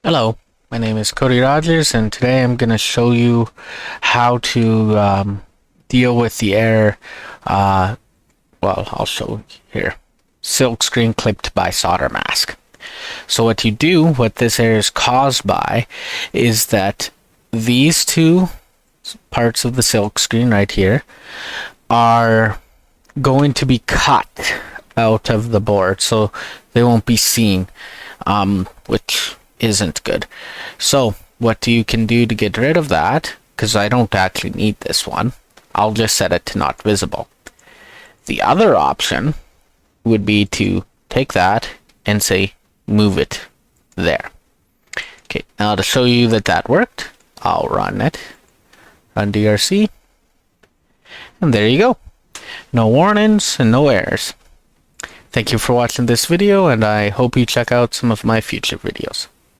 Hello, my name is Cody Rogers, and today I'm going to show you how to deal with the error. I'll show you here. Silkscreen clipped by solder mask. So what this error is caused by, is that these two parts of the silk screen right here are going to be cut out of the board, so they won't be seen, which isn't good. So what you can do to get rid of that, because I don't actually need this one, I'll just set it to not visible. The other option would be to take that and say move it there. Okay, now to show you that worked, I'll run it, run DRC, and there you go. No warnings and no errors. Thank you for watching this video, and I hope you check out some of my future videos.